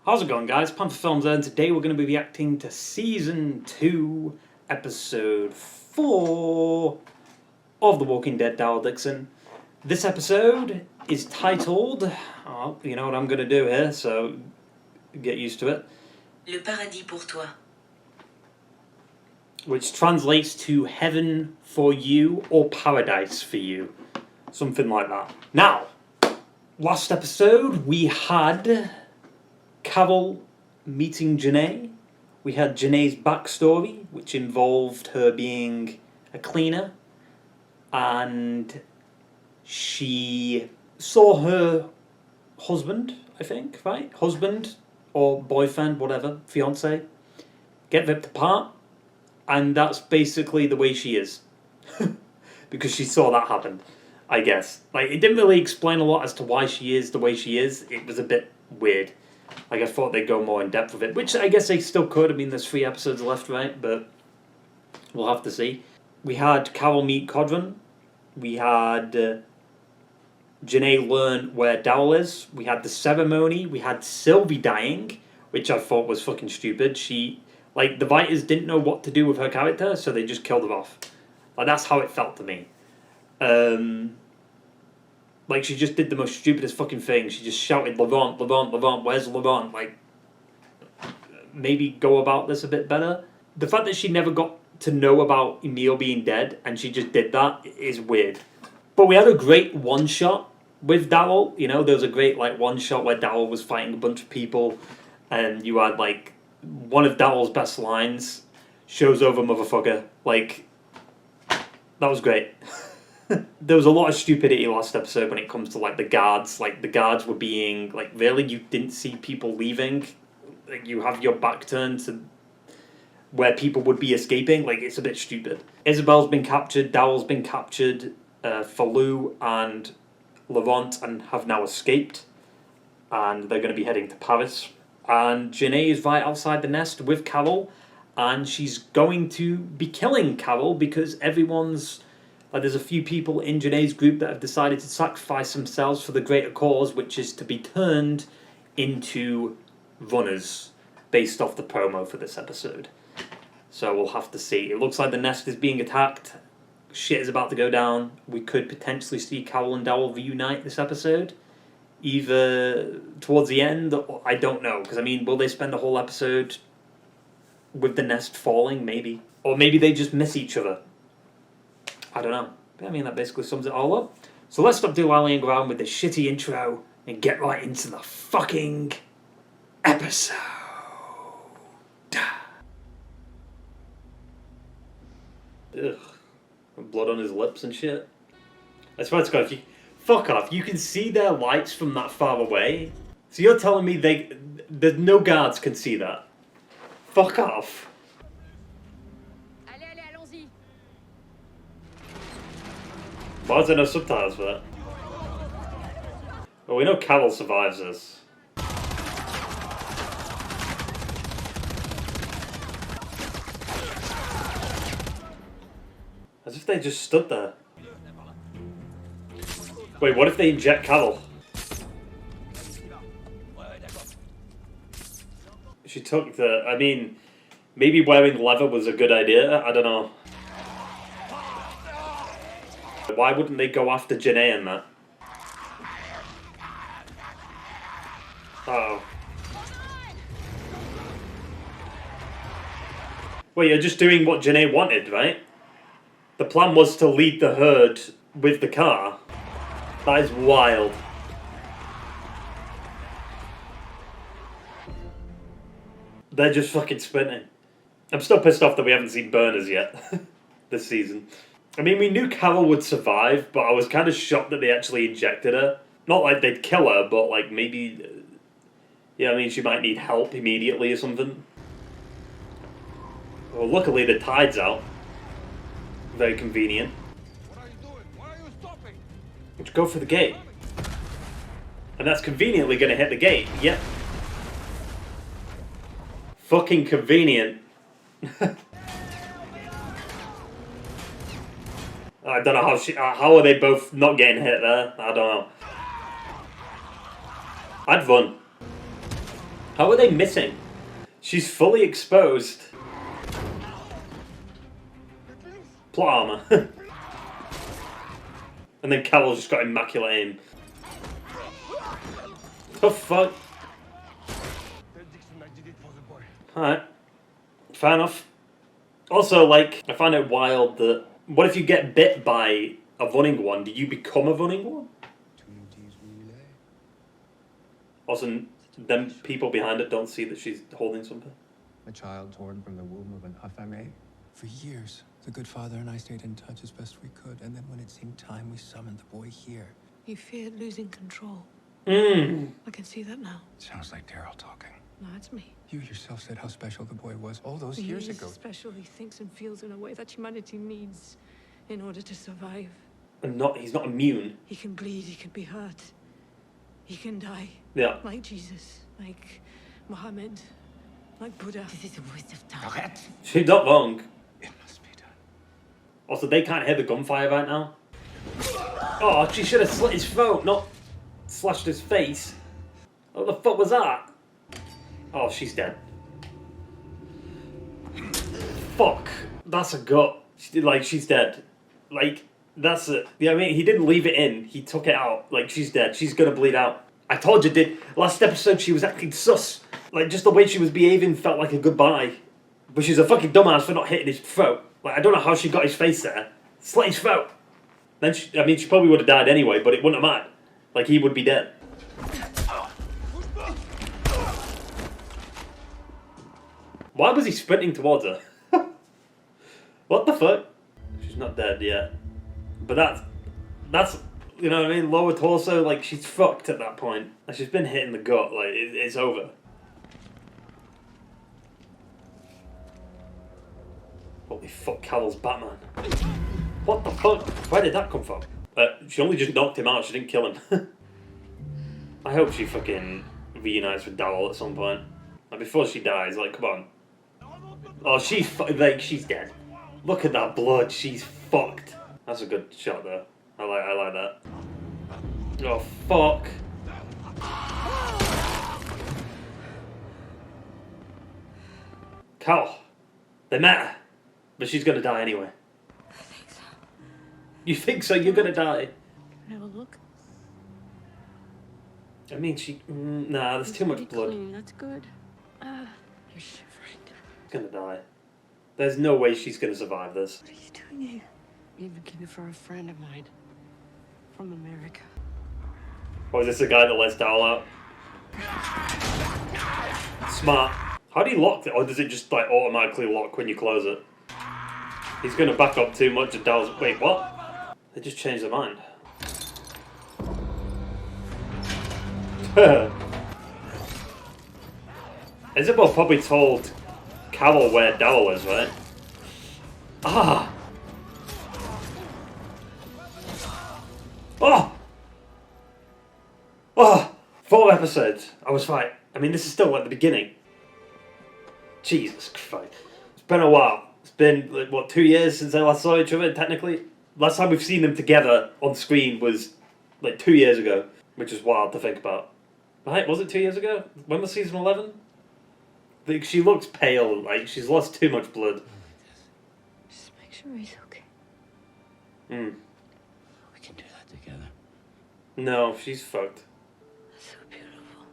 How's it going, guys? Panther Films here, and today we're going to be reacting to Season 2, Episode 4 of The Walking Dead, Daryl Dixon. This episode is titled... Oh, you know what I'm going to do here, so get used to it. Le Paradis Pour Toi. Which translates to Heaven for You or Paradise for You. Something like that. Now, last episode we had... Carol meeting Genet. We had Genet's backstory, which involved her being a cleaner, and she saw her husband, I think, right? Husband or boyfriend, whatever, fiance, get ripped apart, and that's basically the way she is. Because she saw that happen, I guess. Like, it didn't really explain a lot as to why she is the way she is. It was a bit weird. Like, I thought they'd go more in depth with it, which I guess they still could. I mean, there's 3 episodes left, right? But we'll have to see. We had Carol meet Codron. We had Genet learn where Daryl is. We had the ceremony. We had Sylvie dying, which I thought was fucking stupid. She, like, the writers didn't know what to do with her character, so they just killed her off. Like, that's how it felt to me. Like, she just did the most stupidest fucking thing. She just shouted, Laurent, Laurent, Laurent, where's Laurent? Like, maybe go about this a bit better. The fact that she never got to know about Emil being dead, and she just did that, is weird. But we had a great one-shot with Daryl. You know, there was a great, like, one-shot where Daryl was fighting a bunch of people, and you had, like, one of Daryl's best lines, shows over motherfucker. Like, that was great. There was a lot of stupidity last episode when it comes to, like, the guards. Like, the guards were being, like, really? You didn't see people leaving? Like, you have your back turned to where people would be escaping? Like, it's a bit stupid. Isabel's been captured, Daryl's been captured, Falou and Laurent and have now escaped. And they're going to be heading to Paris. And Genet is right outside the nest with Carol. And she's going to be killing Carol because everyone's... there's a few people in Genet's group that have decided to sacrifice themselves for the greater cause, which is to be turned into runners, based off the promo for this episode. So we'll have to see. It looks like the nest is being attacked. Shit is about to go down. We could potentially see Carol and Daryl reunite this episode, either towards the end, or I don't know. Because, I mean, will they spend the whole episode with the nest falling? Maybe. Or maybe they just miss each other. I don't know. I mean, that basically sums it all up. So let's stop dwelling around with this shitty intro and get right into the fucking episode. Ugh. Blood on his lips and shit. I swear to God, if you... Fuck off. You can see their lights from that far away. So you're telling me that no guards can see that? Fuck off. Why is there no subtitles for that? Well, we know Carol survives this. As if they just stood there. Wait, what if they inject Carol? She took the... I mean, maybe wearing leather was a good idea. I don't know. Why wouldn't they go after Genet and that? Uh-oh. Well, you're just doing what Genet wanted, right? The plan was to lead the herd with the car. That is wild. They're just fucking sprinting. I'm still pissed off that we haven't seen burners yet this season. I mean, we knew Carol would survive, but I was kind of shocked that they actually injected her. Not like they'd kill her, but like maybe... yeah, I mean, she might need help immediately or something. Well, luckily the tide's out. Very convenient. What are you doing? Why are you stopping? Let's go for the gate. And that's conveniently going to hit the gate. Yep. Fucking convenient. I don't know how are they both not getting hit there? I don't know. I'd run. How are they missing? She's fully exposed. Plot armor. And then Carol's just got immaculate aim. The fuck? Tell Dixon I did it for the boy. Alright. Fair enough. Also, like, I find it wild that... What if you get bit by a running one? Do you become a running one? Also, them people behind it don't see that she's holding something. A child torn from the womb of an affamé. For years, the good father and I stayed in touch as best we could, and then when it seemed time, we summoned the boy here. You feared losing control. Mmm. I can see that now. Sounds like Daryl talking. No, it's me. You yourself said how special the boy was all those years ago. Special, he thinks and feels in a way that humanity needs in order to survive. And he's not immune. He can bleed, he can be hurt. He can die. Yeah. Like Jesus, like Muhammad, like Buddha. This is a waste of time. She's not wrong. It must be done. Also, they can't hear the gunfire right now. Oh, she should have slit his throat, not slashed his face. What the fuck was that? Oh, she's dead. Fuck. That's a gut. She's dead. Like, that's it. Yeah, I mean, he didn't leave it in. He took it out. Like, she's dead. She's gonna bleed out. I told you, did. Last episode, she was acting sus. Like, just the way she was behaving felt like a goodbye. But she's a fucking dumbass for not hitting his throat. Like, I don't know how she got his face there. Slit his throat. Then, she probably would have died anyway, but it wouldn't have mattered. Like, he would be dead. Why was he sprinting towards her? What the fuck? She's not dead yet. But that's, you know what I mean? Lower torso, like, she's fucked at that point. Like, she's been hit in the gut, like, it's over. Holy fuck, Carol's Batman. What the fuck? Where did that come from? She only just knocked him out, she didn't kill him. I hope she fucking reunites with Daryl at some point. Like, before she dies, like, come on. Oh, she's dead. Look at that blood, she's fucked. That's a good shot though. I like that. Oh fuck. Carol, they met her, but she's gonna die anyway. I think so. You think so? You're gonna die. Can I have a look? I mean, nah, there's too much blood. Clean. That's good. You're shivering. She's gonna die. There's no way she's gonna survive this. What are you doing here? I'm looking for a friend of mine from America. Or is this the guy that lets Daryl out? Smart. How do you lock it? Or does it just like automatically lock when you close it? He's gonna back up too much and Daryl's... Wait, what? They just changed their mind. Isabel probably told Carol where Daryl is, right? Ah! Oh! Oh! 4 episodes. I was fine. I mean, this is still at the beginning. Jesus Christ. It's been a while. It's been, like, what, 2 years since they last saw each other, technically? Last time we've seen them together on screen was, like, 2 years ago. Which is wild to think about. Right? Was it 2 years ago? When was season 11? Like, she looks pale. Like, she's lost too much blood. Just make sure he's okay. Hmm. We can do that together. No, she's fucked. That's so beautiful.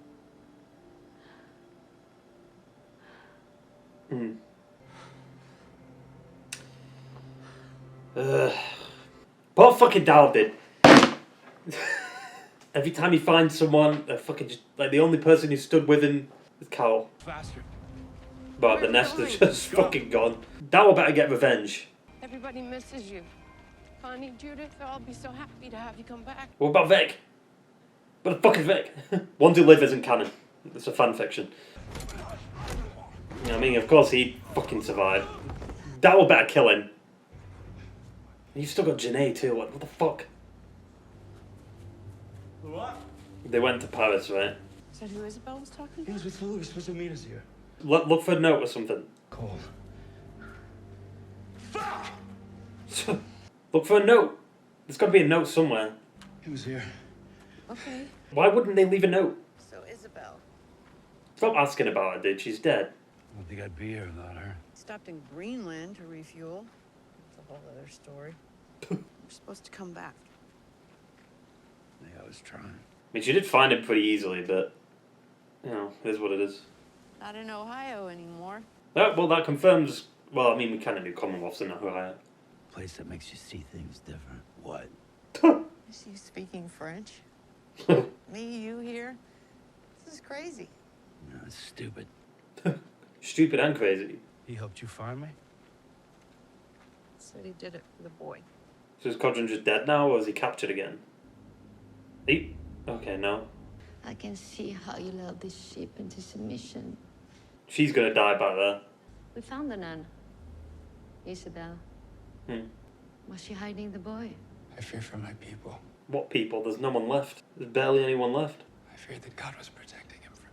What fucking Daryl did? Every time he finds someone, fucking just, like, the only person who stood with him is Carol. Faster. But the nest is just fucking gone. Daryl better get revenge. Everybody misses you. Connie, Judith, they'll all be so happy to have you come back. What about Vic? What the fuck is Vic? Ones Who Live isn't canon. It's a fan fiction. I mean, of course he fucking survived. Daryl better kill him. You've still got Genet too. What the fuck? What? They went to Paris, right? Is that who Isabel was talking He about? was with Louis. Supposed to meet us here. Look for a note or something. Cole. Look for a note. There's got to be a note somewhere. He was here. Okay. Why wouldn't they leave a note? So Isabel. Stop asking about her, dude. She's dead. I don't think I'd be here without her. Stopped in Greenland to refuel. It's a whole other story. We're supposed to come back. I think I was trying. I mean, she did find him pretty easily, but, you know, it is what it is. Not in Ohio anymore. Well, that confirms... Well, I mean, we kind of knew Commonwealth's in Ohio. Place that makes you see things different. What? Is he speaking French? Me, you here? This is crazy. No, it's stupid. Stupid and crazy. He helped you find me? Said he did it for the boy. So is Codron just dead now, or is he captured again? He... Okay, no. I can see how you lulled this ship into submission. She's gonna die back there. We found the nun, Isabel. Was she hiding the boy? I fear for my people. What people? There's no one left. There's barely anyone left. I feared that God was protecting him from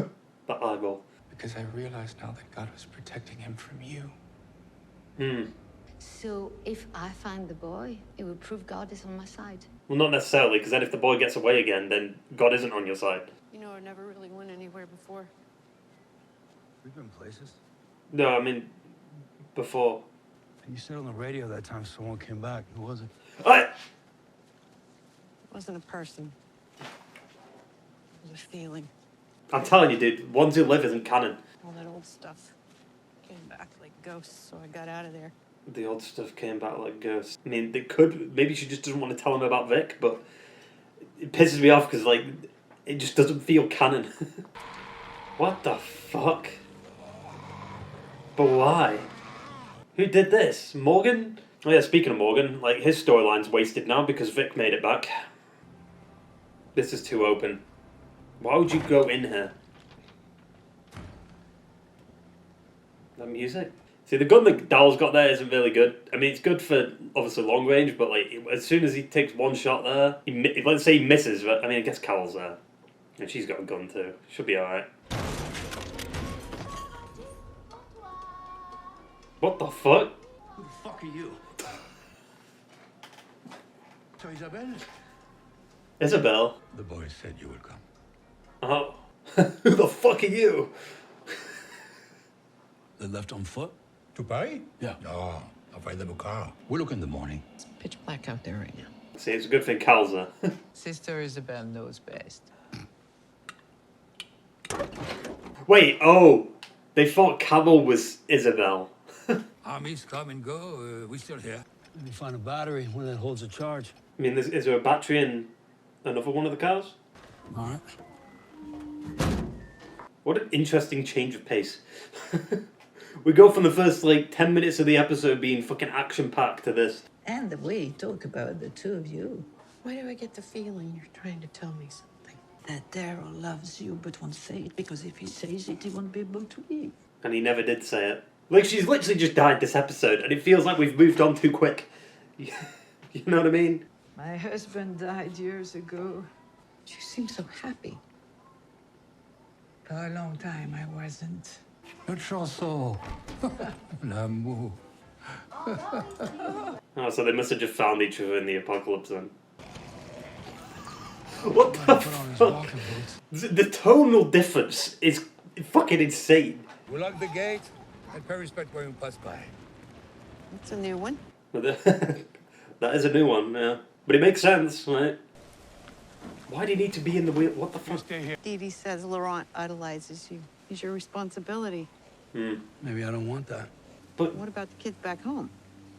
me. That eyeball. Because I realize now that God was protecting him from you. So if I find the boy, it will prove God is on my side. Well, not necessarily, because then if the boy gets away again, then God isn't on your side. You know, I never really went anywhere before. We've been places. No, I mean, before. You said on the radio that time someone came back. Who was it? It wasn't a person. It was a feeling. I'm telling you, dude, ones who live isn't canon. All that old stuff came back like ghosts, so I got out of there. The odd stuff came back like ghosts. I mean, they could... Maybe she just doesn't want to tell him about Vic, but it pisses me off because, like, it just doesn't feel canon. What the fuck? But why? Who did this? Morgan? Oh yeah, speaking of Morgan, like, his storyline's wasted now because Vic made it back. This is too open. Why would you go in here? That music? See, the gun that Daryl's got there isn't really good. I mean, it's good for, obviously, long range, but, like, as soon as he takes one shot there, let's say he misses, but, I mean, I guess Carol's there. And she's got a gun, too. Should be alright. What the fuck? Who the fuck are you? So Isabel? Isabel? The boy said you would come. Oh. Who the fuck are you? They left on foot? To Paris? Yeah. No, I'll find them a car. We'll look in the morning. It's pitch black out there right now. See, it's a good thing Cal's there. Sister Isabel knows best. Wait, oh! They thought Cavill was Isabel. Armies come and go. We still here. Let me find a battery, one that holds a charge. I mean, is there a battery in another one of the cars? All right. What an interesting change of pace. We go from the first, like, 10 minutes of the episode being fucking action-packed to this. And the way you talk about the two of you. Why do I get the feeling you're trying to tell me something? That Daryl loves you but won't say it because if he says it, he won't be able to leave. And he never did say it. Like, she's literally just died this episode, and it feels like we've moved on too quick. You know what I mean? My husband died years ago. You seem so happy. For a long time, I wasn't. Notre chanson. L'amour. Oh, so they must have just found each other in the apocalypse then. What the fuck? The tonal difference is fucking insane. We lock the gate and pay respect when you pass by. That's a new one. That is a new one, yeah. But it makes sense, right? Why do you need to be in the wheel? What the fuck? Stay here. Dee Dee says Laurent idolizes you. He's your responsibility. Maybe I don't want that. But What about the kids back home?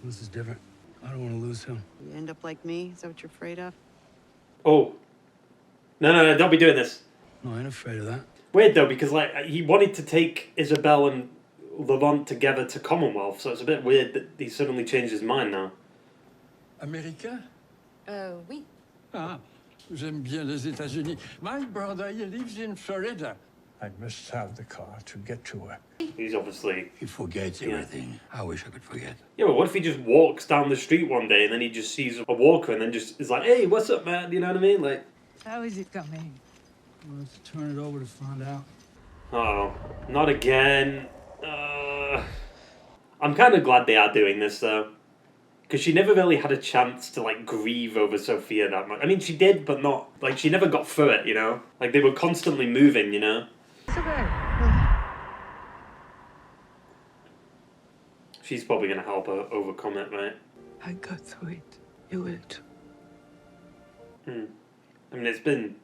This is different. I don't want to lose him. You end up like me? Is that what you're afraid of? oh, no! Don't be doing this. No, I ain't afraid of that. Weird though, because like he wanted to take Isabel and Laurent together to Commonwealth, so it's a bit weird that he suddenly changed his mind now. Americain? Oui. Ah, j'aime bien les États-Unis. My brother, he lives in Florida. I must have the car to get to her. He's obviously... He forgets everything. I wish I could forget. Yeah, but what if he just walks down the street one day and then he just sees a walker and then just is like, hey, what's up, man? You know what I mean? Like, How is it coming? We'll have to turn it over to find out. oh, not again. I'm kind of glad they are doing this though. Because she never really had a chance to, like, grieve over Sophia that much. I mean, she did, but not... Like, she never got through it, you know? Like, they were constantly moving, you know? She's probably going to help her overcome it, right? I got through it. You will too. I mean, it's been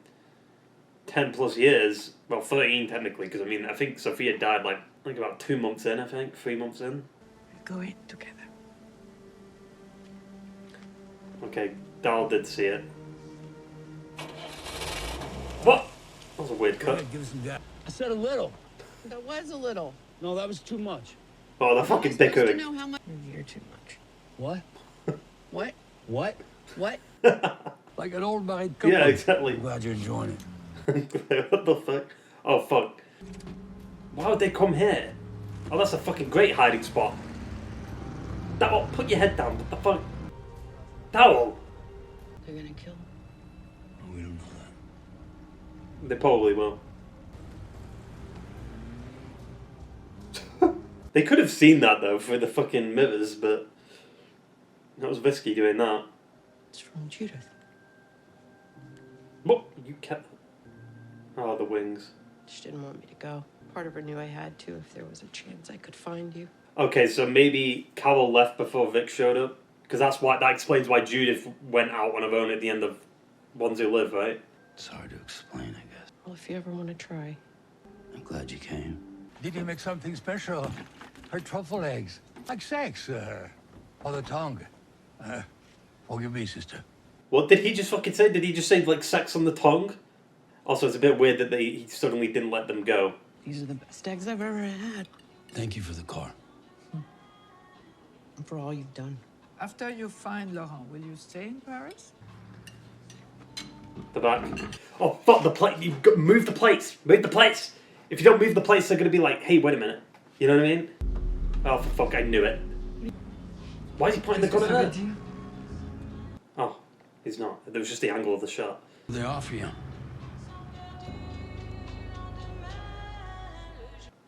10 plus years. Well, 13 technically, because, I mean, I think Sophia died, like, I think about 2 months in, I think. 3 months in. We'll go in together. Okay, Daryl did see it. What? That was a weird Go cut. ahead, give us some gas. I said a little. That was a little. No, that was too much. Oh, they're fucking bickering. know how much. You're too much. What? What? What? What? Like an old married couple. Yeah, exactly. I'm glad you're enjoying it. What the fuck? Oh, fuck. Why would they come here? Oh, that's a fucking great hiding spot. Daryl, put your head down. What the fuck? Daryl! They're gonna kill him. Oh, we don't know that. They probably will. They could have seen that, though, through the fucking mirrors, but... That was risky doing that. It's from Judith. What? You kept... Oh, the wings. She didn't want me to go. Part of her knew I had to if there was a chance I could find you. Okay, so maybe Carol left before Vic showed up? Because that explains why Judith went out on her own at the end of Ones Who Live, right? It's hard to explain, I guess. Well, if you ever want to try. I'm glad you came. Did you make something special? Her truffle eggs. Like sex, or the tongue. Forgive me, sister. What did he just fucking say? Did he just say, like, sex on the tongue? Also, it's a bit weird that he suddenly didn't let them go. These are the best eggs I've ever had. Thank you for the car. And for all you've done. After you find Laurent, will you stay in Paris? The back. Oh, fuck, the plate. You've got move the plates. Move the plates. If you don't move the plates, they're going to be like, hey, wait a minute. You know what I mean? Oh, for fuck, I knew it. Why is he pointing the gun at her? Oh, he's not. It was just the angle of the shot. They offer you.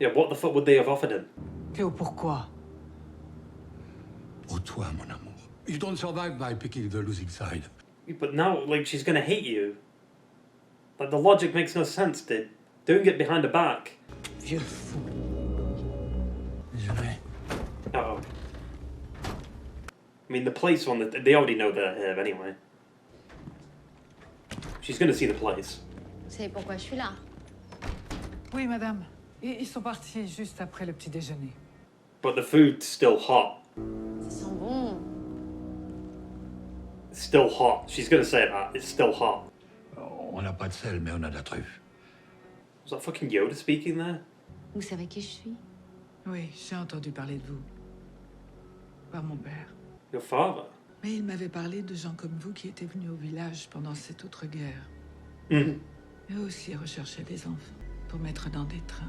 Yeah, what the fuck would they have offered him? Théo, pourquoi? Pour toi, mon amour. You don't survive by picking the losing side. But now, like, she's going to hate you. Like, the logic makes no sense, dude. Doing it behind her back. Vieux fou. Genet. Uh-oh. I mean, the place one, they already know they're here anyway. She's going to see the place. Vous savez pourquoi je suis là? Oui, madame. Ils sont partis juste après le petit déjeuner. But the food's still hot. Ça sent bon. It's still hot. She's going to say that. It's still hot. On n'a pas de sel, mais on a de la truffe. Was that fucking Yoda speaking there? Vous savez qui je suis? Oui, j'ai entendu parler de vous. Par mon père. Your father? Mais il m'avait parlé de gens comme vous qui étaient venus au village pendant cette autre guerre. Mm. Et aussi rechercher des enfants pour mettre dans des trains.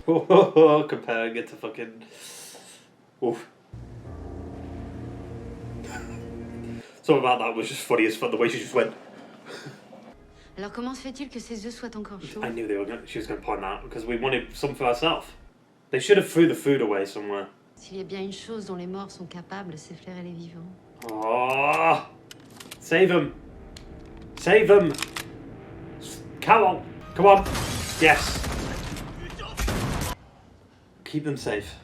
Comparing it to fucking... Oof. Something about that was just funny as fuck, the way she just went... Alors comment se fait-il que ses œufs soient encore chauds? I knew she was going to point that, because we wanted some for ourselves. They should have threw the food away somewhere. S'il y a bien une chose dont les morts sont capables, c'est flairer les vivants. Oh, save him. Save him. Come on. Yes. Keep them safe.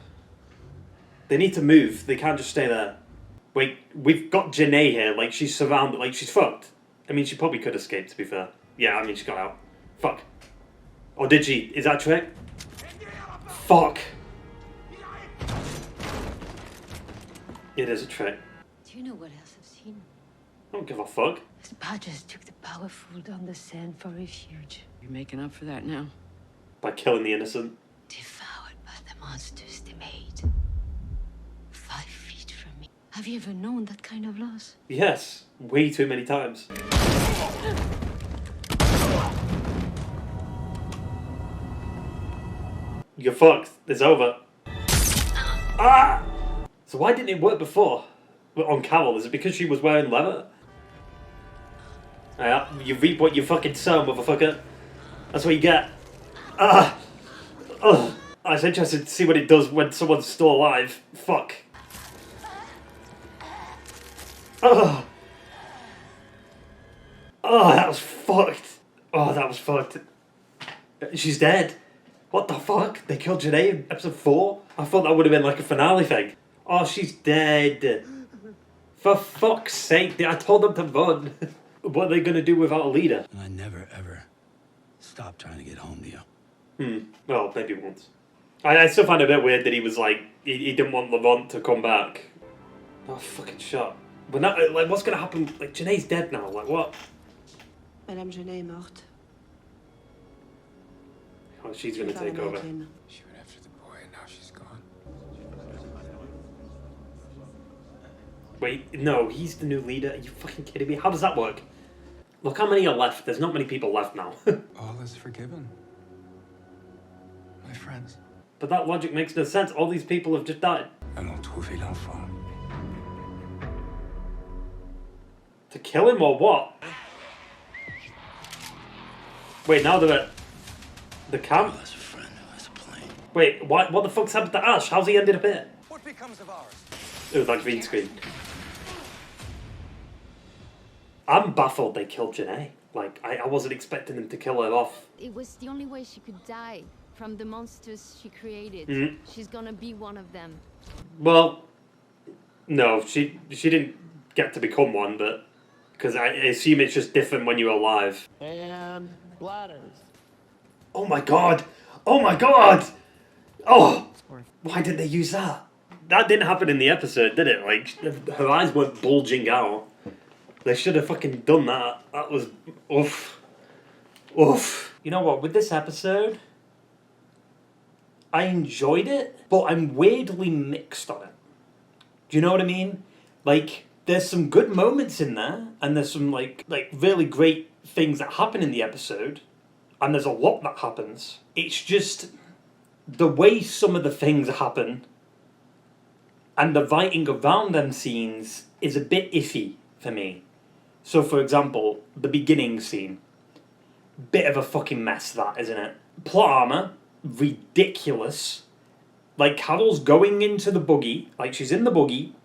They need to move. They can't just stay there. Wait, we've got Genet here. Like, she's surrounded. Like, she's fucked. I mean, she probably could escape, to be fair. Yeah, I mean, she got out. Fuck. Or did she? Is that a trick? Fuck. It is a trick. Do you know what else I've seen? I don't give a fuck. The badgers took the powerful down the sand for refuge. You're making up for that now. By killing the innocent. Devoured by the monsters they made. 5 feet from me. Have you ever known that kind of loss? Yes. Way too many times. You're fucked. It's over. Ah! So why didn't it work before? On Carol, is it because she was wearing leather? Yeah, you reap what you fucking sow, motherfucker. That's what you get. Ah! Ugh. I was interested to see what it does when someone's still alive. Fuck. Oh. Oh, that was fucked. Oh, that was fucked. She's dead. What the fuck? They killed Genet in episode 4? I thought that would have been like a finale thing. Oh, she's dead. For fuck's sake, I told them to run. What are they going to do without a leader? And I never, ever stopped trying to get home to you. Well, maybe once. I still find it a bit weird that he was like, he didn't want Levant to come back. Oh, fucking shut. But now, like, what's going to happen? Like, Genet's dead now. Like, what? Madame Genet est morte. Oh, she's going to take over. She went after the boy and now she's gone. Wait, no, he's the new leader. Are you fucking kidding me? How does that work? Look how many are left. There's not many people left now. All is forgiven. My friends. But that logic makes no sense. All these people have just died. Allons trouver l'enfant. To kill him or what? Wait, now they're at the camp? That's a friend who has a plane. Wait, what the fuck's happened to Ash? How's he ended up here? What becomes of ours? It was like green screen. I'm baffled they killed Genet. Like, I wasn't expecting them to kill her off. It was the only way she could die from the monsters she created. Mhm. She's gonna be one of them. Well, no, she didn't get to become one, but... Because I assume it's just different when you're alive. And bladders. Oh my god! Oh my god! Oh! Why did they use that? That didn't happen in the episode, did it? Like, her eyes weren't bulging out. They should have fucking done that. That was... Oof. Oof. You know what, with this episode... I enjoyed it, but I'm weirdly mixed on it. Do you know what I mean? Like, there's some good moments in there, and there's some, like really great things that happen in the episode, and there's a lot that happens. It's just... the way some of the things happen and the writing around them scenes is a bit iffy for me. So, for example, the beginning scene. Bit of a fucking mess, that, isn't it? Plot armor, ridiculous. Like, Carol's going into the buggy, like, she's in the buggy.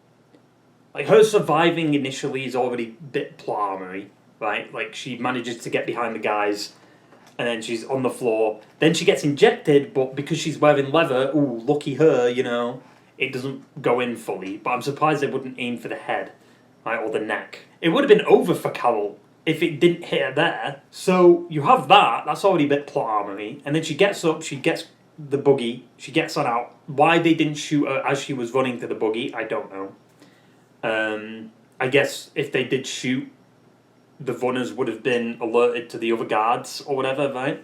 Like, her surviving initially is already a bit plot armory, right? Like, she manages to get behind the guys, and then she's on the floor. Then she gets injected, but because she's wearing leather, ooh, lucky her, you know, it doesn't go in fully. But I'm surprised they wouldn't aim for the head, right, or the neck. It would have been over for Carol if it didn't hit her there. So you have that, that's already a bit plot armory. And then she gets up, she gets the buggy, she gets on out. Why they didn't shoot her as she was running to the buggy, I don't know. I guess if they did shoot, the runners would have been alerted to the other guards or whatever, right?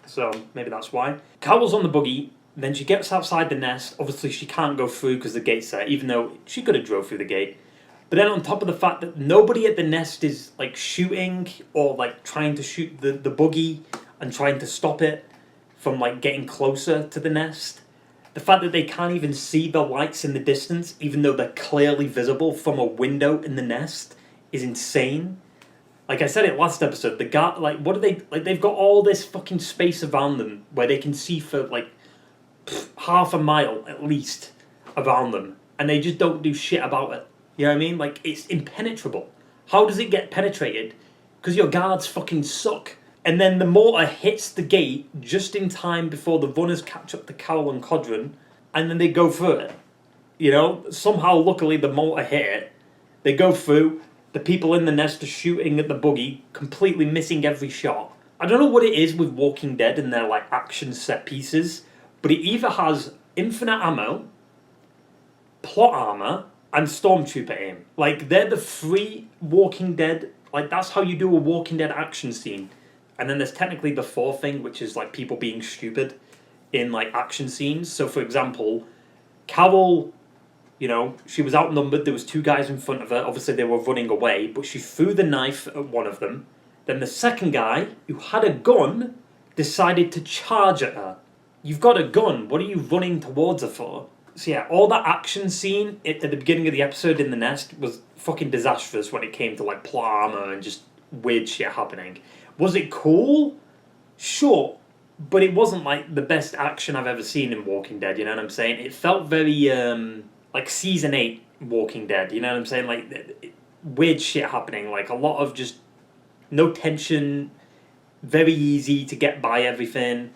So maybe that's why. Carol's on the buggy, then she gets outside the nest. Obviously she can't go through because the gate's there, even though she could have drove through the gate. But then on top of the fact that nobody at the nest is like shooting or like trying to shoot the buggy and trying to stop it from like getting closer to the nest. The fact that they can't even see the lights in the distance, even though they're clearly visible from a window in the nest, is insane. Like I said it last episode, the guy, like, what are they, like, they've got all this fucking space around them where they can see for, like, half a mile, at least, around them, and they just don't do shit about it. You know what I mean? Like, it's impenetrable. How does it get penetrated? Because your guards fucking suck. And then the mortar hits the gate just in time before the runners catch up to Carol and Codron, and then they go through it. You know? Somehow, luckily, the mortar hit it. They go through. The people in the nest are shooting at the buggy, completely missing every shot. I don't know what it is with Walking Dead and their, like, action set pieces, but it either has infinite ammo, plot armor, and stormtrooper aim. Like, they're the three Walking Dead, like, that's how you do a Walking Dead action scene. And then there's technically the fourth thing, which is, like, people being stupid in, like, action scenes. So, for example, Carol... You know, she was outnumbered, there was two guys in front of her, obviously they were running away, but she threw the knife at one of them. Then the second guy, who had a gun, decided to charge at her. You've got a gun, what are you running towards her for? So yeah, all that action scene at the beginning of the episode in the nest was fucking disastrous when it came to, like, plot armor and just weird shit happening. Was it cool? Sure. But it wasn't, like, the best action I've ever seen in Walking Dead, you know what I'm saying? It felt very, like Season 8 Walking Dead, you know what I'm saying? Like, weird shit happening, like a lot of just no tension, very easy to get by everything,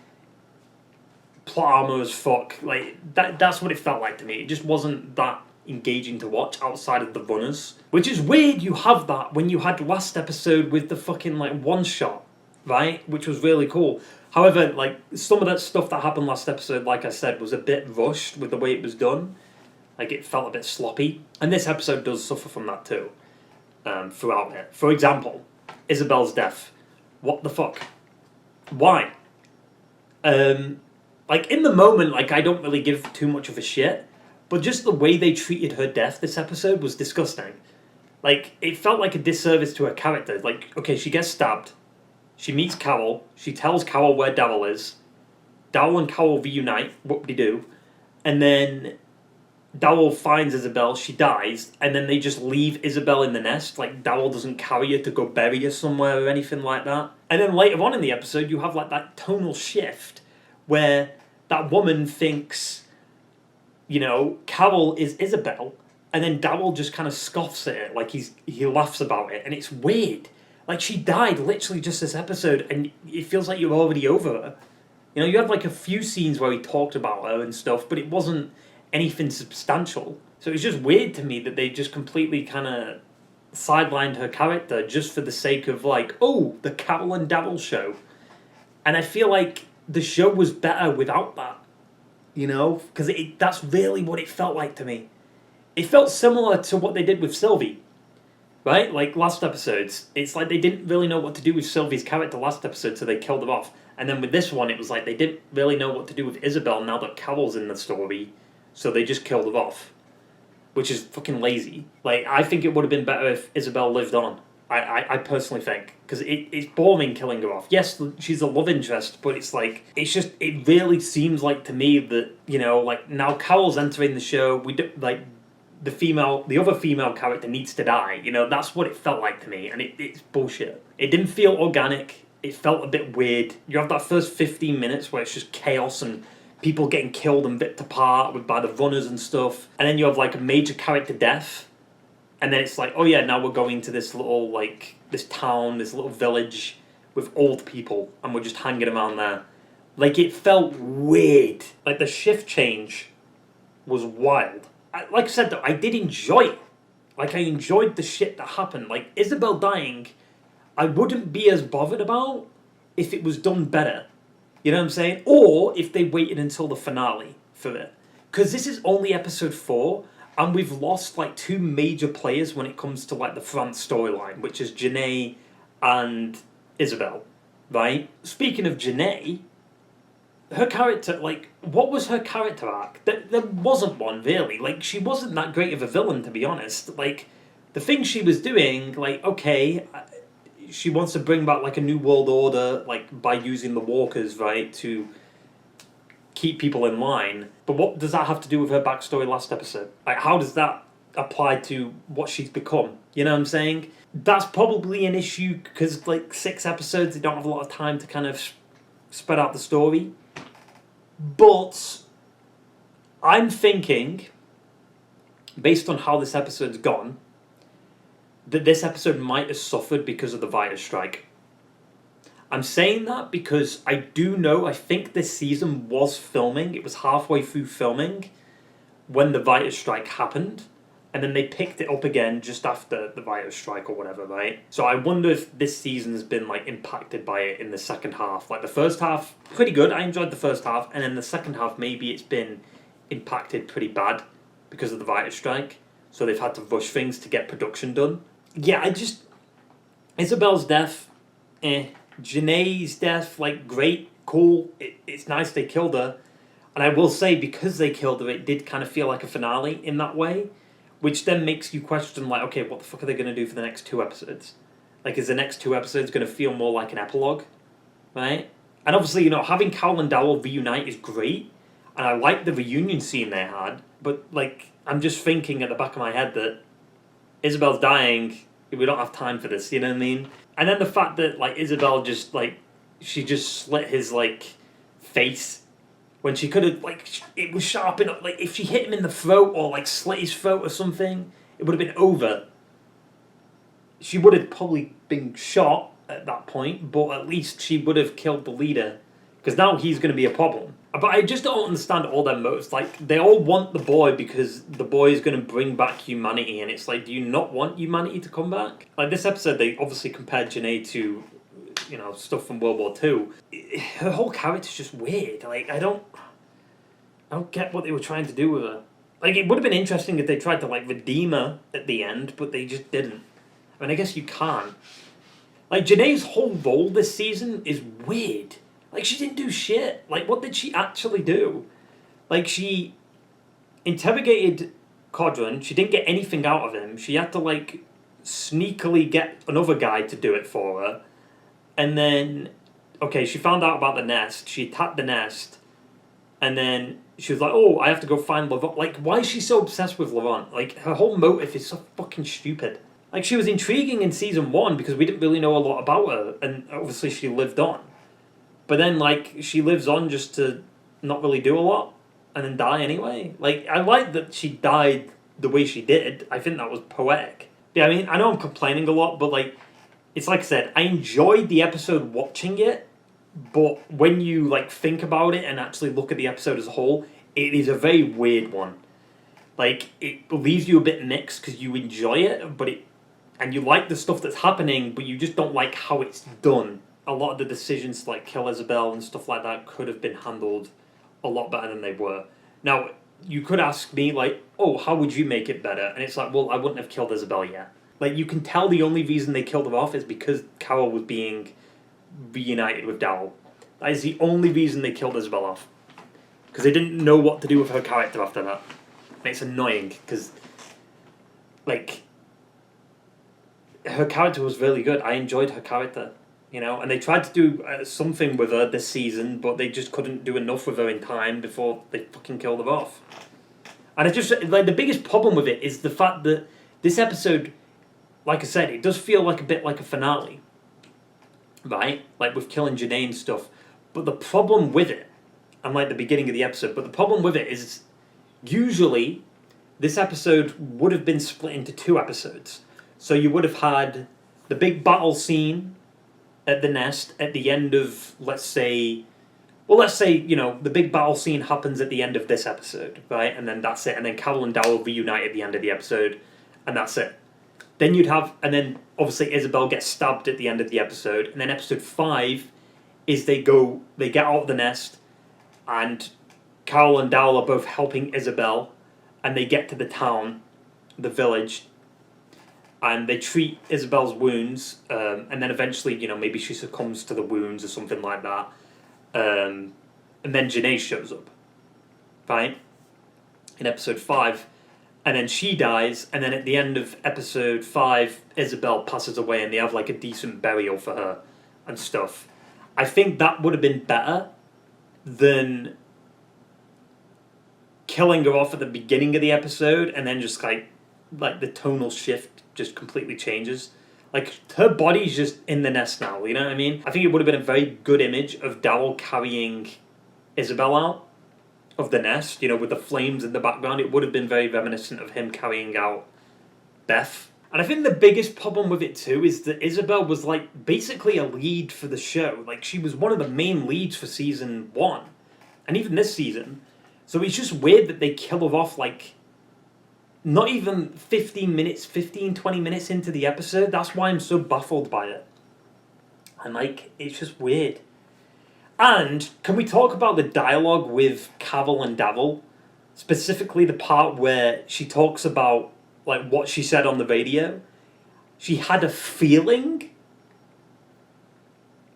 plot armor as fuck. Like that's what it felt like to me. It just wasn't that engaging to watch outside of the runners, which is weird. You have that when you had last episode with the fucking like one shot, right, which was really cool. However, like some of that stuff that happened last episode, like I said, was a bit rushed with the way it was done. Like it felt a bit sloppy, and this episode does suffer from that too. Throughout it, for example, Isabel's death. What the fuck? Why? Like in the moment, like I don't really give too much of a shit. But just the way they treated her death this episode was disgusting. Like, it felt like a disservice to her character. Like, okay, she gets stabbed. She meets Carol. She tells Carol where Daryl is. Daryl and Carol reunite. Whoop-de-doo. And then Daryl finds Isabel. She dies. And then they just leave Isabel in the nest. Like, Daryl doesn't carry her to go bury her somewhere or anything like that. And then later on in the episode, you have, like, that tonal shift where that woman thinks, you know, Carol is Isabel, and then Daryl just kind of scoffs at it, like he laughs about it, and it's weird. Like, she died literally just this episode, and it feels like you're already over her. You know, you had like a few scenes where he talked about her and stuff, but it wasn't anything substantial. So it's just weird to me that they just completely kind of sidelined her character just for the sake of like, oh, the Carol and Daryl show. And I feel like the show was better without that. You know, because that's really what it felt like to me. It felt similar to what they did with Sylvie, right? Like last episodes, it's like they didn't really know what to do with Sylvie's character last episode, so they killed her off. And then with this one, it was like they didn't really know what to do with Isabel now that Carol's in the story, so they just killed her off, which is fucking lazy. Like, I think it would have been better if Isabel lived on. I personally think, because it's boring killing her off. Yes, she's a love interest, but it's like, it really seems like to me that, you know, like now Carol's entering the show, we do, like the other female character needs to die. You know, that's what it felt like to me, and it's bullshit. It didn't feel organic. It felt a bit weird. You have that first 15 minutes where it's just chaos and people getting killed and ripped apart by the runners and stuff, and then you have like a major character death. And then it's like, oh yeah, now we're going to this little, like, this town, this little village with old people, and we're just hanging around there. Like, it felt weird. Like, the shift change was wild. Like I said, though, I did enjoy it. Like, I enjoyed the shit that happened. Like, Isabel dying, I wouldn't be as bothered about if it was done better. You know what I'm saying? Or if they waited until the finale for it. Because this is only episode 4, and we've lost like 2 major players when it comes to like the front storyline, which is Genet and Isabel, right? Speaking of Genet, her character, like, what was her character arc? There wasn't one, really. Like, she wasn't that great of a villain, to be honest. Like, the thing she was doing, like, okay, she wants to bring back like a new world order, like by using the walkers, right, to keep people in line. But what does that have to do with her backstory last episode? Like, how does that apply to what she's become? You know what I'm saying? That's probably an issue because, like, 6 episodes, they don't have a lot of time to kind of spread out the story. But I'm thinking, based on how this episode's gone, that this episode might have suffered because of the writer's strike. I'm saying that because I think this season was filming. It was halfway through filming when the writer's strike happened. And then they picked it up again just after the writer's strike or whatever, right? So I wonder if this season's been like impacted by it in the second half. Like the first half, pretty good. I enjoyed the first half. And then the second half, maybe it's been impacted pretty bad because of the writer's strike. So they've had to rush things to get production done. Yeah, Isabel's death, Genet's death, like, great, cool, it's nice they killed her. And I will say, because they killed her, it did kind of feel like a finale in that way, which then makes you question, like, okay, what the fuck are they going to do for the next 2 episodes? Like, is the next 2 episodes going to feel more like an epilogue, right? And obviously, you know, having Carol and Daryl reunite is great, and I like the reunion scene they had, but, like, I'm just thinking at the back of my head that Isabel's dying, we don't have time for this, you know what I mean? And then the fact that, like, Isabel just, like, she just slit his, like, face when she could have, like, it was sharp enough. Like, if she hit him in the throat or, like, slit his throat or something, it would have been over. she would have probably been shot at that point, but at least she would have killed the leader, because now he's going to be a problem. But I just don't understand all their motives. Like, they all want the boy because the boy is going to bring back humanity, and it's like, do you not want humanity to come back? Like, this episode, they obviously compared Genet to, you know, stuff from World War II. Her whole character's just weird. Like, I don't get what they were trying to do with her. Like, it would have been interesting if they tried to, like, redeem her at the end, but they just didn't. I mean, I guess you can't. Like, Genet's whole role this season is weird. Like, she didn't do shit. Like, what did she actually do? Like, she interrogated Codron. She didn't get anything out of him. She had to, like, sneakily get another guy to do it for her. And then, okay, she found out about the nest. She attacked the nest. And then she was like, oh, I have to go find Laurent. Like, why is she so obsessed with Laurent? Like, her whole motive is so fucking stupid. Like, she was intriguing in season 1 because we didn't really know a lot about her. And obviously she lived on. But then, like, she lives on just to not really do a lot and then die anyway. Like, I like that she died the way she did. I think that was poetic. Yeah, I mean, I know I'm complaining a lot, but, like, it's like I said, I enjoyed the episode watching it, but when you, like, think about it and actually look at the episode as a whole, it is a very weird one. Like, it leaves you a bit mixed because you enjoy it, but and you like the stuff that's happening, but you just don't like how it's done. A lot of the decisions to, like, kill Isabel and stuff like that could have been handled a lot better than they were. Now, you could ask me, like, oh, how would you make it better? And it's like, well, I wouldn't have killed Isabel yet. Like, you can tell the only reason they killed her off is because Carol was being reunited with Daryl. That is the only reason they killed Isabel off. Because they didn't know what to do with her character after that. And it's annoying, because, like, her character was really good. I enjoyed her character. You know, and they tried to do something with her this season, but they just couldn't do enough with her in time before they fucking killed her off. And it's just, like, the biggest problem with it is the fact that this episode, like I said, it does feel like a bit like a finale. Right? Like, with killing Genet and stuff. But the problem with it, unlike the beginning of the episode, but the problem with it is, usually, this episode would have been split into 2 episodes. So you would have had the big battle scene at the nest at the end of, let's say, you know, the big battle scene happens at the end of this episode, right? And then that's it. And then Carol and Daryl reunite at the end of the episode, and that's it. Then you'd have, and then obviously Isabel gets stabbed at the end of the episode, and then episode 5 is they get out of the nest, and Carol and Daryl are both helping Isabel, and they get to the town, the village, and they treat Isabel's wounds, and then eventually, you know, maybe she succumbs to the wounds or something like that. And then Genet shows up, right? In episode 5. And then she dies, and then at the end of episode 5, Isabel passes away, and they have, like, a decent burial for her and stuff. I think that would have been better than killing her off at the beginning of the episode, and then just, like the tonal shift just completely changes. Like, her body's just in the nest now, you know what I mean? I think it would have been a very good image of Daryl carrying Isabel out of the nest, you know, with the flames in the background. It would have been very reminiscent of him carrying out Beth. And I think the biggest problem with it too is that Isabel was, like, basically a lead for the show. Like, she was one of the main leads for season 1. And even this season. So it's just weird that they kill her off, like, not even 15, 20 minutes into the episode. That's why I'm so baffled by it. And, like, it's just weird. And can we talk about the dialogue with Carol and Daryl? Specifically the part where she talks about, like, what she said on the radio. She had a feeling.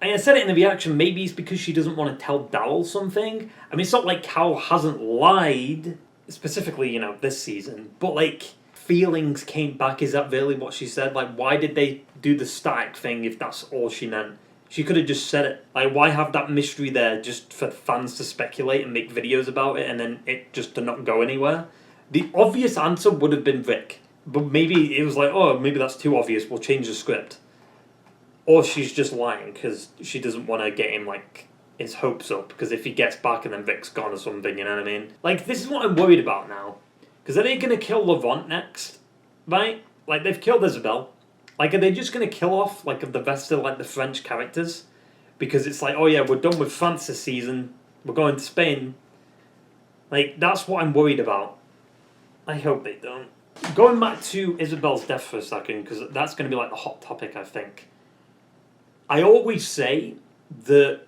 And I said it in the reaction, maybe it's because she doesn't want to tell Daryl something. I mean, it's not like Carol hasn't lied, specifically, you know, this season, but, like, feelings came back. Is that really what she said? Like, why did they do the static thing if that's all she meant? She could have just said it. Like, why have that mystery there just for fans to speculate and make videos about it and then it just to not go anywhere? The obvious answer would have been Rick. But maybe it was like, oh, maybe that's too obvious, we'll change the script. Or she's just lying because she doesn't want to get him, like, his hopes up. Because if he gets back and then Rick's gone or something, you know what I mean? Like, this is what I'm worried about now. Because are they going to kill Laurent next? Right? Like, they've killed Isabel. Like, are they just going to kill off, like, the rest of, like, the French characters? Because it's like, oh yeah, we're done with France this season. We're going to Spain. Like, that's what I'm worried about. I hope they don't. Going back to Isabel's death for a second, because that's going to be, like, the hot topic, I think. I always say that,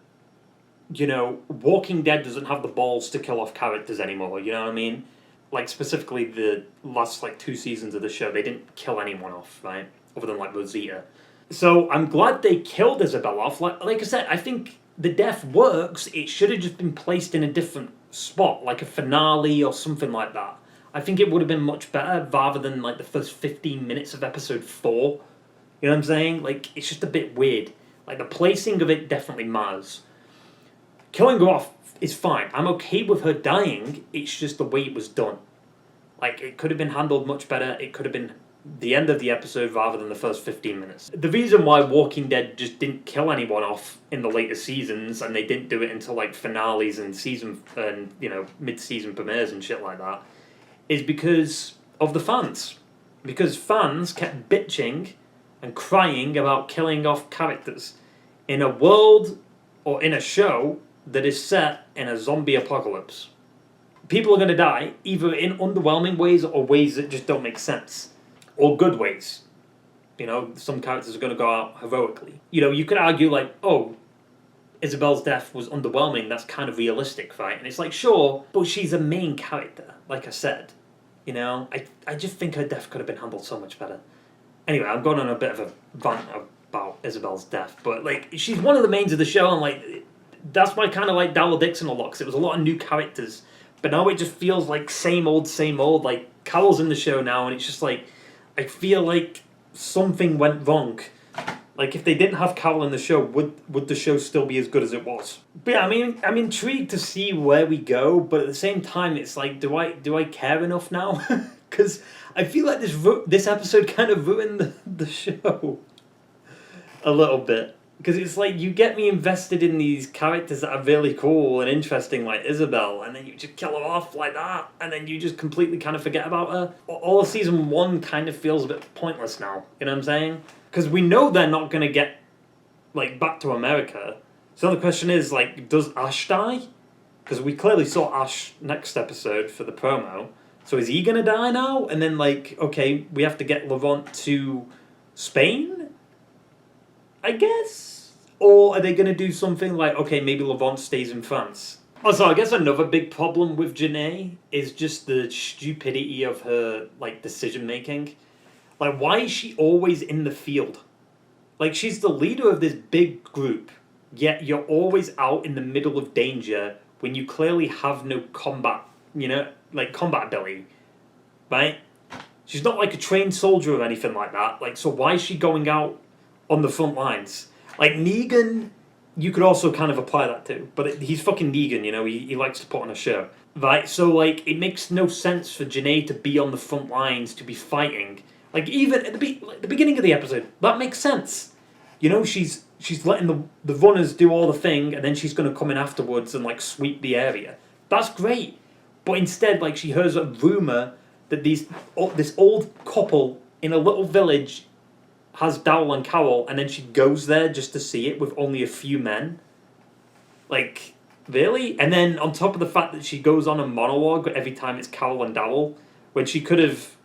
you know, Walking Dead doesn't have the balls to kill off characters anymore, you know what I mean? Like, specifically the last, like, 2 seasons of the show, they didn't kill anyone off, right? Other than, like, Rosita. So, I'm glad they killed Isabel off. Like I said, I think the death works. It should have just been placed in a different spot, like a finale or something like that. I think it would have been much better, rather than, like, the first 15 minutes of episode 4. You know what I'm saying? Like, it's just a bit weird. Like, the placing of it definitely matters. Killing her off is fine. I'm okay with her dying. It's just the way it was done. Like, it could have been handled much better. It could have been the end of the episode rather than the first 15 minutes. The reason why Walking Dead just didn't kill anyone off in the later seasons, and they didn't do it until, like, finales and season and, you know, mid-season premieres and shit like that, is because of the fans. Because fans kept bitching and crying about killing off characters in a world or in a show that is set in a zombie apocalypse. People are going to die, either in underwhelming ways or ways that just don't make sense. Or good ways. You know, some characters are going to go out heroically. You know, you could argue, like, oh, Isabel's death was underwhelming, that's kind of realistic, right? And it's like, sure, but she's a main character, like I said. You know, I just think her death could have been handled so much better. Anyway, I'm going on a bit of a rant about Isabel's death, but, like, she's one of the mains of the show, and, like, that's why I kind of like Daryl Dixon a lot, because it was a lot of new characters, but now it just feels like same old, like, Carol's in the show now, and it's just like, I feel like something went wrong. Like, if they didn't have Carol in the show, would the show still be as good as it was? But yeah, I mean, I'm intrigued to see where we go, but at the same time, it's like, do I care enough now? Because I feel like this episode kind of ruined the show a little bit. Because it's like, you get me invested in these characters that are really cool and interesting, like Isabel, and then you just kill her off like that, and then you just completely kind of forget about her. All of season 1 kind of feels a bit pointless now, you know what I'm saying? Because we know they're not going to get, like, back to America. So the question is, like, does Ash die? Because we clearly saw Ash next episode for the promo. So is he going to die now? And then, like, okay, we have to get Lavont to Spain? I guess? Or are they going to do something like, okay, maybe Lavont stays in France? Also, I guess another big problem with Genet is just the stupidity of her, like, decision-making. Like, why is she always in the field? Like, she's the leader of this big group, yet you're always out in the middle of danger when you clearly have no combat, you know, like, combat ability, right? She's not like a trained soldier or anything like that. Like, so why is she going out on the front lines? Like, Negan, you could also kind of apply that to, but he's fucking Negan, you know, he likes to put on a show, right? So, like, it makes no sense for Genet to be on the front lines, to be fighting. Like, even at the beginning of the episode, that makes sense. You know, she's letting the runners do all the thing, and then she's going to come in afterwards and, like, sweep the area. That's great. But instead, like, she hears a rumour that this old couple in a little village has Daryl and Carol, and then she goes there just to see it with only a few men. Like, really? And then on top of the fact that she goes on a monologue every time it's Carol and Daryl, when she could have,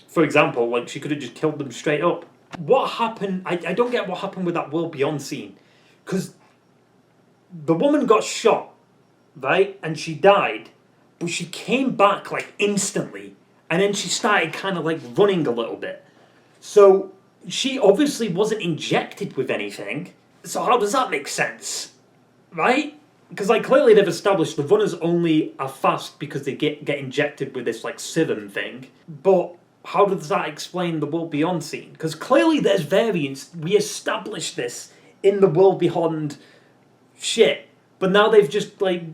for example, like, she could have just killed them straight up. What happened? I don't get what happened with that World Beyond scene. Because the woman got shot, right? And she died. But she came back, like, instantly. And then she started kind of, like, running a little bit. So she obviously wasn't injected with anything. So how does that make sense? Right? Because, like, clearly they've established the runners only are fast because they get injected with this, like, serum thing. But how does that explain the World Beyond scene? Because clearly there's variance. We established this in the World Beyond shit. But now they've just, like,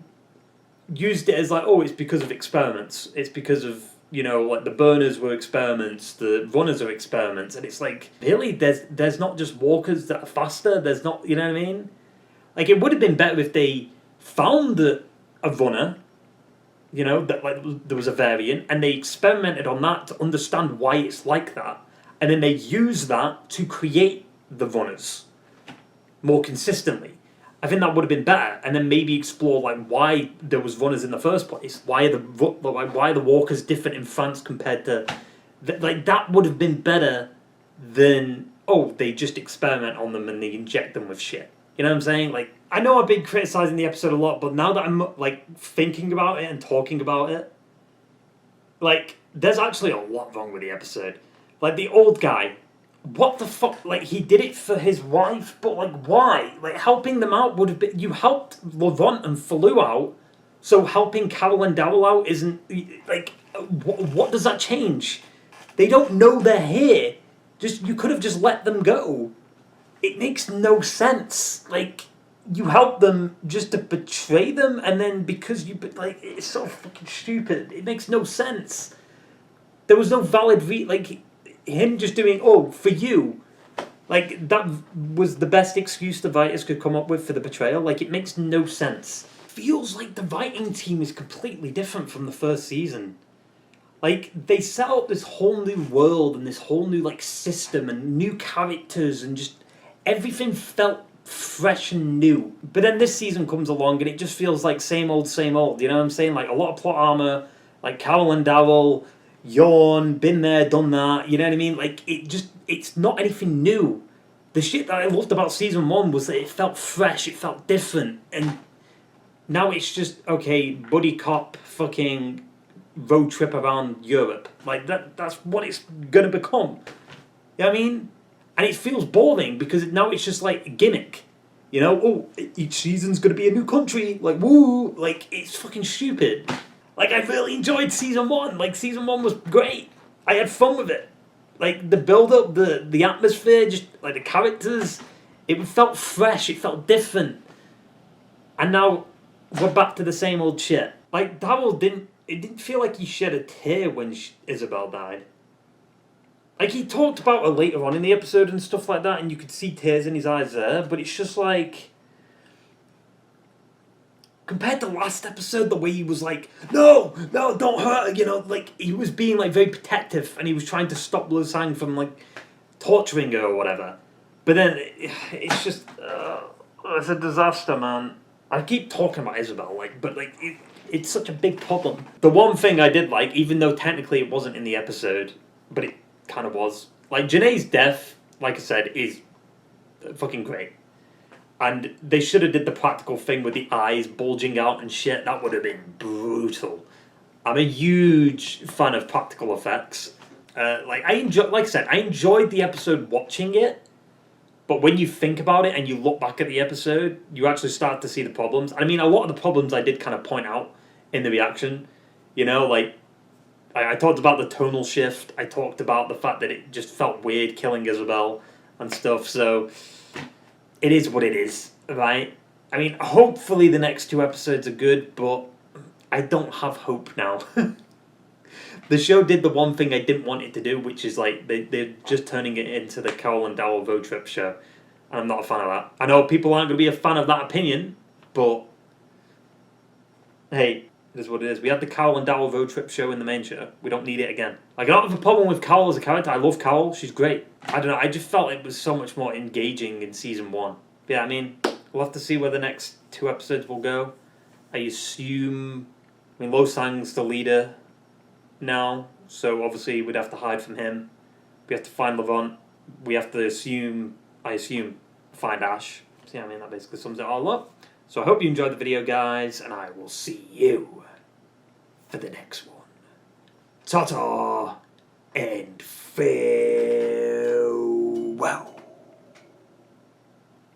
used it as, like, oh, it's because of experiments. It's because of, you know, like, the burners were experiments, the runners are experiments. And it's like, really? There's not just walkers that are faster? There's not, you know what I mean? Like, it would have been better if they found a runner, you know, that, like, there was a variant, and they experimented on that to understand why it's like that, and then they use that to create the runners more consistently. I think that would have been better, and then maybe explore like why there was runners in the first place. Why are the walkers different in France compared to like that would have been better than they just experiment on them and they inject them with shit. You know what I'm saying? Like I know I've been criticizing the episode a lot, but now that I'm like thinking about it and talking about it, like there's actually a lot wrong with the episode. Like the old guy. What the fuck? Like, he did it for his wife, but, like, why? Like, helping them out would have been... You helped Laurent and Falou out, so helping Carol and Daryl out isn't... Like, what does that change? They don't know they're here. You could have just let them go. It makes no sense. Like, you help them just to betray them, and then because you... Like, it's so fucking stupid. It makes no sense. There was no valid... him just doing, for you. Like, that was the best excuse the writers could come up with for the betrayal. Like, it makes no sense. Feels like the writing team is completely different from the first season. Like, they set up this whole new world and this whole new, like, system and new characters and just everything felt fresh and new. But then this season comes along and it just feels like same old, you know what I'm saying? Like, a lot of plot armor, like Carol and Daryl... Yawn, been there, done that, you know what I mean? Like, it's not anything new. The shit that I loved about season 1 was that it felt fresh, it felt different, and now it's just, okay, buddy cop fucking road trip around Europe. Like, that's what it's gonna become. You know what I mean? And it feels boring, because now it's just like a gimmick. You know, each season's gonna be a new country, like, woo, like, it's fucking stupid. Like, I really enjoyed season 1. Like, season 1 was great. I had fun with it. Like, the build-up, the atmosphere, just, like, the characters, it felt fresh, it felt different. And now, we're back to the same old shit. Like, Daryl didn't feel like he shed a tear when Isabel died. Like, he talked about her later on in the episode and stuff like that, and you could see tears in his eyes there, but it's just like... Compared to last episode, the way he was like, no, don't hurt her, you know, like, he was being, like, very protective, and he was trying to stop Liu Sang from, like, torturing her or whatever. But then, it's just, it's a disaster, man. I keep talking about Isabel, but, it's such a big problem. The one thing I did like, even though technically it wasn't in the episode, but it kind of was, like, Genet's death, like I said, is fucking great. And they should have did the practical thing with the eyes bulging out and shit. That would have been brutal. I'm a huge fan of practical effects. Like I enjoyed the episode watching it. But when you think about it and you look back at the episode, you actually start to see the problems. I mean, a lot of the problems I did kind of point out in the reaction. You know, like, I talked about the tonal shift. I talked about the fact that it just felt weird killing Isabel and stuff. So... It is what it is, right? I mean, hopefully the next 2 episodes are good, but I don't have hope now. The show did the one thing I didn't want it to do, which is, like, they're just turning it into the Carol and Daryl road trip show. And I'm not a fan of that. I know people aren't going to be a fan of that opinion, but... Hey, it is what it is. We had the Carol and Daryl road trip show in the main show. We don't need it again. Like, I don't have a problem with Carol as a character. I love Carol. She's great. I don't know. I just felt it was so much more engaging in season 1. Yeah, I mean, we'll have to see where the next 2 episodes will go. I assume... I mean, Liu Sang's the leader now, so obviously we'd have to hide from him. We have to find Laurent. We have to assume, find Ash. So yeah, I mean, that basically sums it all up. So I hope you enjoyed the video, guys, and I will see you for the next one. Ta-ta and farewell.